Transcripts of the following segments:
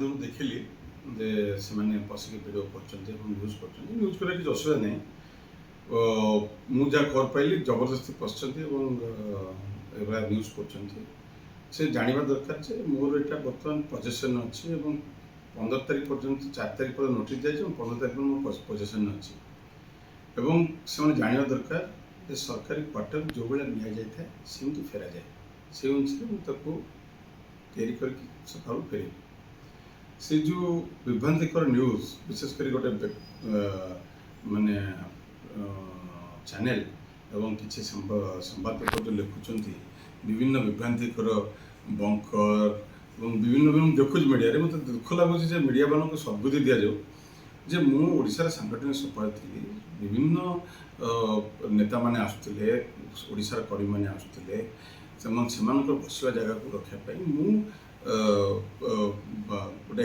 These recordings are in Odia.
ଗଣମାଧ୍ୟମ ଦେଖିଲି ଯେ ସେମାନେ ବସିକି ଭିଡ଼ିଓ କରୁଛନ୍ତି ଏବଂ ନ୍ୟୁଜ୍ କରୁଛନ୍ତି। ନ୍ୟୁଜ୍ କରିବା କିଛି ଅସୁବିଧା ନାହିଁ। ମୁଁ ଯାହା ଖବର ପାଇଲି ଜବରଦସ୍ତି ପଶିଛନ୍ତି ଏବଂ ଏଭଳିଆ ନ୍ୟୁଜ୍ କରୁଛନ୍ତି। ସେ ଜାଣିବା ଦରକାର ଯେ ମୋର ଏଇଟା ବର୍ତ୍ତମାନ ପଜେସନ୍ ଅଛି ଏବଂ 15 ତାରିଖ ପର୍ଯ୍ୟନ୍ତ 4 ତାରିଖ ପର୍ଯ୍ୟନ୍ତ ନୋଟିସ୍ ଯାଇଛି ଏବଂ 15 ତାରିଖ ମୋ ପଜେସନ୍ ଅଛି। ଏବଂ ସେମାନେ ଜାଣିବା ଦରକାର ଯେ ସରକାରୀ କ୍ୱାର୍ଟର ଯେଉଁ ଭଳିଆ ନିଆଯାଇଥାଏ ସେମିତି ଫେରାଯାଏ। ସେ ଅନୁସାରେ ମୁଁ ତାକୁ ତିଆରି କରିକି ସକାଳୁ ଫେରିବି। ସେ ଯେଉଁ ବିଭ୍ରାନ୍ତିକର ନ୍ୟୁଜ୍ ବିଶେଷ କରି ଗୋଟେ ମାନେ ଚ୍ୟାନେଲ୍ ଏବଂ କିଛି ସମ୍ବାଦପତ୍ର ଯେଉଁ ଲେଖୁଛନ୍ତି ବିଭିନ୍ନ ବିଭ୍ରାନ୍ତିକର ବଙ୍କର ଏବଂ ବିଭିନ୍ନ ଦେଖୁଛି ମିଡ଼ିଆରେ, ମୋତେ ଦୁଃଖ ଲାଗୁଛି ଯେ ମିଡ଼ିଆମାନଙ୍କୁ ସଦ୍ବୁଦ୍ଧି ଦିଆଯାଉ ଯେ ମୁଁ ଓଡ଼ିଶାର ସାଂଗଠନିକ ସମ୍ପାଦକ ଥିଲି। ବିଭିନ୍ନ ନେତାମାନେ ଆସୁଥିଲେ, ଓଡ଼ିଶାର କର୍ମୀମାନେ ଆସୁଥିଲେ, ସେମାନଙ୍କର ବସିବା ଜାଗାକୁ ରଖିବା ପାଇଁ ମୁଁ ଗୋଟେ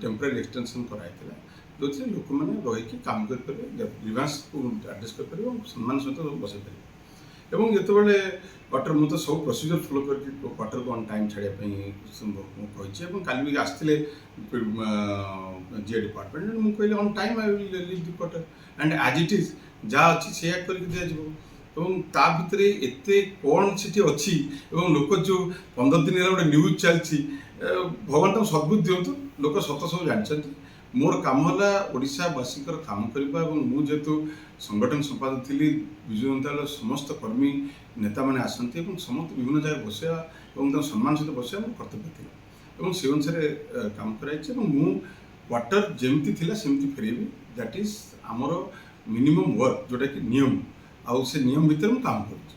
ଟେମ୍ପୋରାରୀ ଏକ୍ସଟେନସନ୍ କରାଯାଇଥିଲା, ଯେଉଁଥିରେ ଲୋକମାନେ ରହିକି କାମ କରିପାରିବେ, ଗ୍ରିଭାନ୍ସକୁ ଆଡ୍ରେସ୍ କରିପାରିବେ ଏବଂ ସମ୍ମାନ ସହିତ ବସାଇ ପାରିବେ। ଏବଂ ଯେତେବେଳେ କ୍ୱାର୍ଟର, ମୁଁ ତ ସବୁ ପ୍ରୋସିଜିଓର ଫଲୋ କରିକି କ୍ୱାର୍ଟରକୁ ଅନ୍ ଟାଇମ୍ ଛାଡ଼ିବା ପାଇଁ ମୁଁ କହିଛି ଏବଂ କାଲି ବି ଆସିଥିଲେ ଜିଏ ଡିପାର୍ଟମେଣ୍ଟ। ମୁଁ କହିଲି on time I will leave the quarter and as it is ଯାହା ଅଛି ସେଇଆ କରିକି ଦିଆଯିବ। ଏବଂ ତା ଭିତରେ ଏତେ କ'ଣ ସେଠି ଅଛି ଏବଂ ଲୋକ ଯେଉଁ 15 ଦିନ ହେଲା ଗୋଟେ ନ୍ୟୁଜ୍ ଚାଲିଛି, ଭଗବାନ ତାଙ୍କୁ ସଦ୍ବୁଦ୍ଧି ଦିଅନ୍ତୁ। ଲୋକ ସତ ସବୁ ଜାଣିଛନ୍ତି। ମୋର କାମ ହେଲା ଓଡ଼ିଶାବାସୀଙ୍କର କାମ କରିବା ଏବଂ ମୁଁ ଯେହେତୁ ସଂଗଠନ ସମ୍ପାଦକ ଥିଲି, ବିଜୁ ଜନତା ଦଳର ସମସ୍ତ କର୍ମୀ ନେତାମାନେ ଆସନ୍ତି ଏବଂ ସମସ୍ତେ ବିଭିନ୍ନ ଜାଗାରେ ବସିବା ଏବଂ ତାଙ୍କ ସମ୍ମାନ ସହିତ ବସିବା ମୋର କର୍ତ୍ତବ୍ୟ ଥିଲା ଏବଂ ସେ ଅନୁସାରେ କାମ କରାଯାଇଛି। ଏବଂ ମୁଁ କ୍ୱାର୍ଟର ଯେମିତି ଥିଲା ସେମିତି ଫେରେଇବି। ଦ୍ୟାଟ୍ ଇଜ୍ ଆମର ମିନିମମ୍ ୱାର୍କ, ଯେଉଁଟାକି ନିୟମ, ଆଉ ସେ ନିୟମ ଭିତରେ ମୁଁ କାମ କରୁଛି।